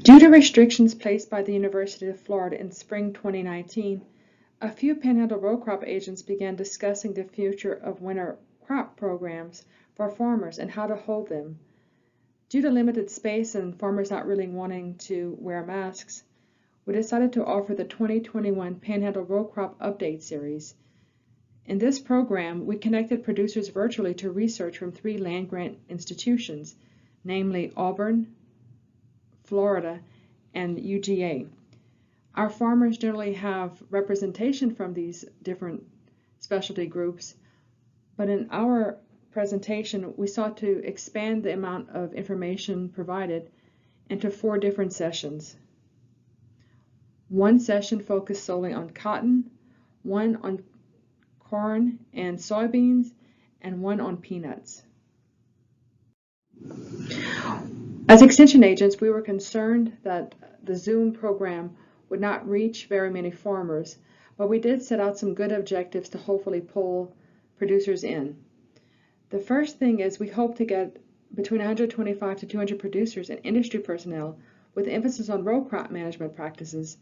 Due to restrictions placed by the University of Florida in spring 2019, a few Panhandle row crop agents began discussing the future of winter crop programs for farmers and how to hold them. Due to limited space and farmers not really wanting to wear masks, we decided to offer the 2021 Panhandle Row Crop Update Series. In this program, we connected producers virtually to research from 3 land-grant institutions, namely Auburn, Florida, and UGA. Our farmers generally have representation from these different specialty groups, but in our presentation, we sought to expand the amount of information provided into 4 different sessions. One session focused solely on cotton, one on corn and soybeans, and one on peanuts. As extension agents, we were concerned that the Zoom program would not reach very many farmers, but we did set out some good objectives to hopefully pull producers in. The first thing is we hope to get between 125 to 200 producers and industry personnel with emphasis on row crop management practices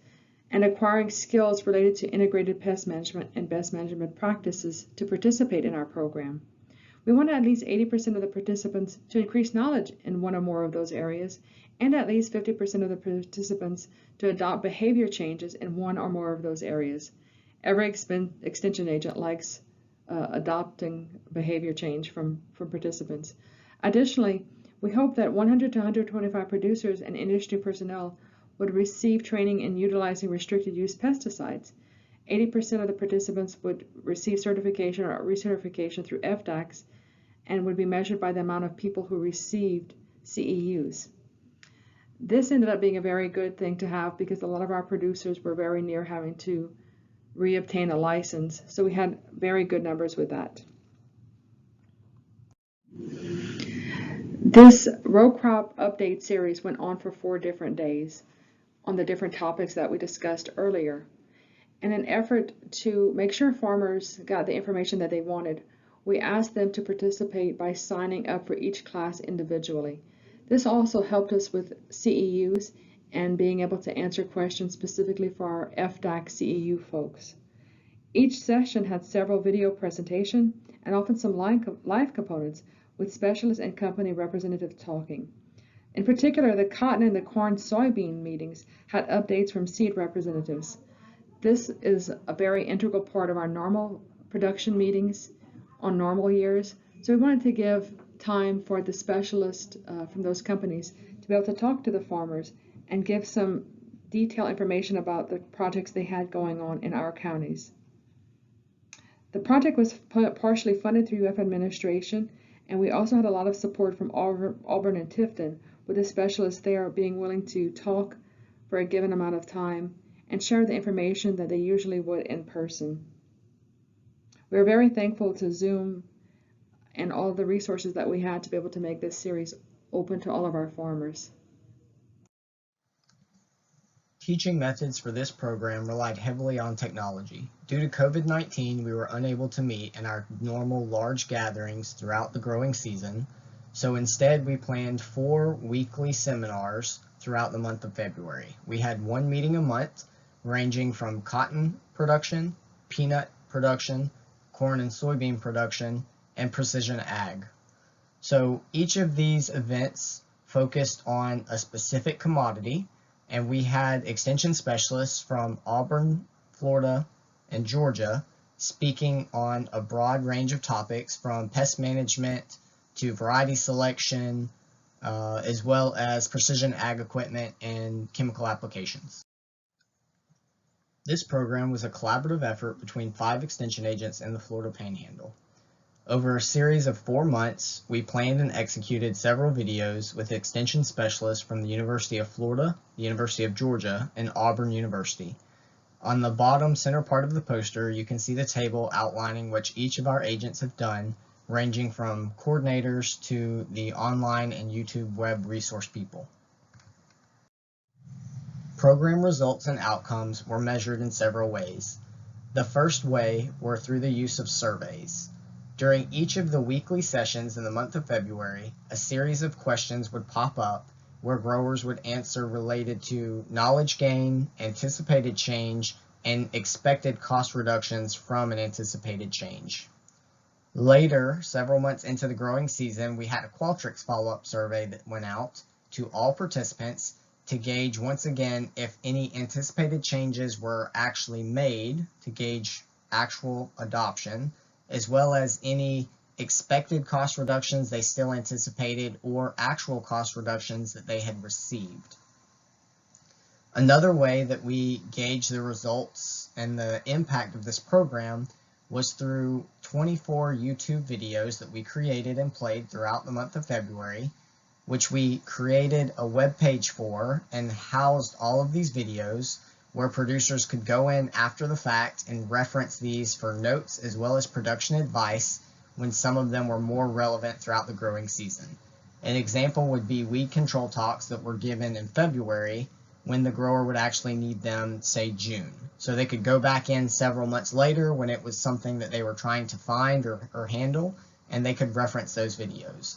and acquiring skills related to integrated pest management and pest management practices to participate in our program. We want at least 80% of the participants to increase knowledge in one or more of those areas, and at least 50% of the participants to adopt behavior changes in one or more of those areas. Every extension agent likes adopting behavior change from participants. Additionally, we hope that 100 to 125 producers and industry personnel would receive training in utilizing restricted use pesticides. 80% of the participants would receive certification or recertification through FDACs and would be measured by the amount of people who received CEUs. This ended up being a very good thing to have because a lot of our producers were very near having to reobtain a license, so we had very good numbers with that. This row crop update series went on for 4 different days on the different topics that we discussed earlier. In an effort to make sure farmers got the information that they wanted, we asked them to participate by signing up for each class individually. This also helped us with CEUs and being able to answer questions specifically for our FDAC CEU folks. Each session had several video presentations and often some live components with specialists and company representatives talking. In particular, the cotton and the corn soybean meetings had updates from seed representatives. This is a very integral part of our normal production meetings on normal years, so we wanted to give time for the specialists from those companies to be able to talk to the farmers and give some detailed information about the projects they had going on in our counties. The project was partially funded through UF administration, and we also had a lot of support from Auburn and Tifton, with the specialists there being willing to talk for a given amount of time and share the information that they usually would in person. We are very thankful to Zoom and all the resources that we had to be able to make this series open to all of our farmers. Teaching methods for this program relied heavily on technology. Due to COVID-19, we were unable to meet in our normal large gatherings throughout the growing season, so instead we planned 4 weekly seminars throughout the month of February. We had 1 meeting a month, ranging from cotton production, peanut production, corn and soybean production, and precision ag. So each of these events focused on a specific commodity, and we had extension specialists from Auburn, Florida, and Georgia speaking on a broad range of topics from pest management to variety selection, as well as precision ag equipment and chemical applications. This program was a collaborative effort between 5 extension agents in the Florida Panhandle. Over a series of 4 months, we planned and executed several videos with extension specialists from the University of Florida, the University of Georgia, and Auburn University. On the bottom center part of the poster, you can see the table outlining what each of our agents have done, ranging from coordinators to the online and YouTube web resource people. Program results and outcomes were measured in several ways. The first way were through the use of surveys. During each of the weekly sessions in the month of February, a series of questions would pop up, where growers would answer related to knowledge gain, anticipated change, and expected cost reductions from an anticipated change. Later, several months into the growing season, we had a Qualtrics follow-up survey that went out to all participants to gauge once again if any anticipated changes were actually made to gauge actual adoption, as well as any expected cost reductions they still anticipated or actual cost reductions that they had received. Another way that we gauge the results and the impact of this program was through 24 YouTube videos that we created and played throughout the month of February, which we created a web page for and housed all of these videos where producers could go in after the fact and reference these for notes as well as production advice when some of them were more relevant throughout the growing season. An example would be weed control talks that were given in February when the grower would actually need them, say, June. So they could go back in several months later when it was something that they were trying to find or handle, and they could reference those videos.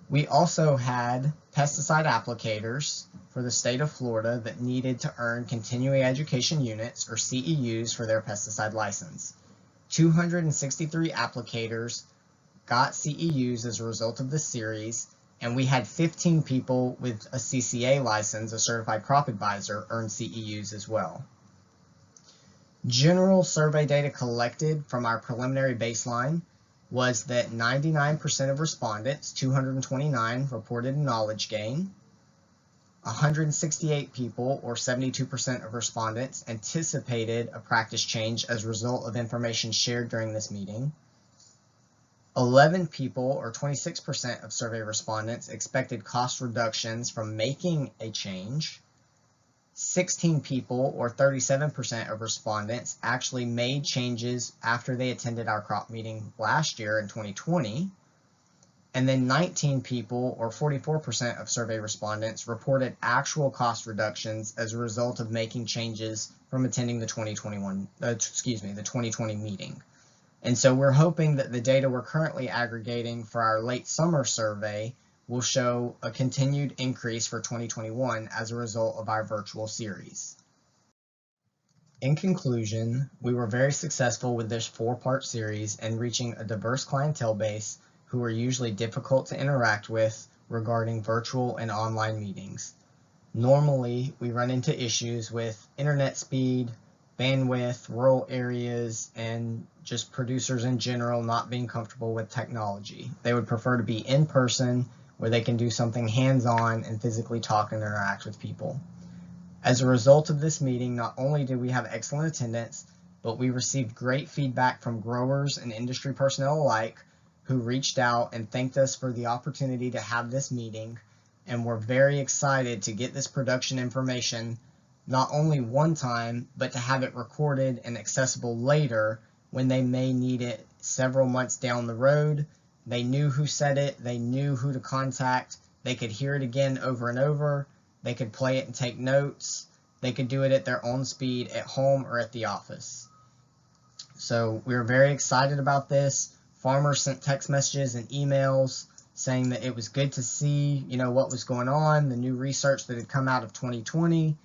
We also had pesticide applicators for the state of Florida that needed to earn continuing education units, or CEUs, for their pesticide license. 263 applicators got CEUs as a result of this series, and we had 15 people with a CCA license, a Certified Crop Advisor, earn CEUs as well. General survey data collected from our preliminary baseline was that 99% of respondents, 229, reported knowledge gain. 168 people, or 72% of respondents, anticipated a practice change as a result of information shared during this meeting. 11 people, or 26% of survey respondents, expected cost reductions from making a change. 16 people, or 37% of respondents, actually made changes after they attended our crop meeting last year in 2020. And then 19 people, or 44% of survey respondents, reported actual cost reductions as a result of making changes from attending the 2020 meeting. And so we're hoping that the data we're currently aggregating for our late summer survey will show a continued increase for 2021 as a result of our virtual series. In conclusion, we were very successful with this 4-part series and reaching a diverse clientele base who are usually difficult to interact with regarding virtual and online meetings. Normally, we run into issues with internet speed, bandwidth, rural areas, and just producers in general not being comfortable with technology. They would prefer to be in person where they can do something hands-on and physically talk and interact with people. As a result of this meeting, not only did we have excellent attendance, but we received great feedback from growers and industry personnel alike who reached out and thanked us for the opportunity to have this meeting, and we're very excited to get this production information not only one time, but to have it recorded and accessible later when they may need it several months down the road. They knew who said it, they knew who to contact, they could hear it again over and over, they could play it and take notes, they could do it at their own speed at home or at the office. So we were very excited about this. Farmers sent text messages and emails saying that it was good to see, what was going on, the new research that had come out of 2020.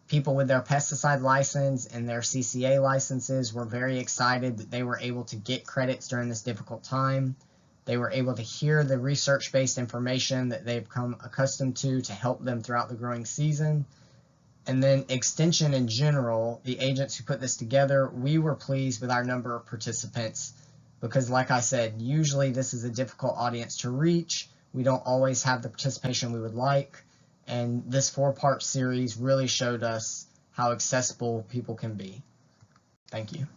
People with their pesticide license and their CCA licenses were very excited that they were able to get credits during this difficult time. They were able to hear the research-based information that they've come accustomed to help them throughout the growing season. And then Extension in general, the agents who put this together, we were pleased with our number of participants because, like I said, usually this is a difficult audience to reach. We don't always have the participation we would like. And this 4-part series really showed us how accessible people can be. Thank you.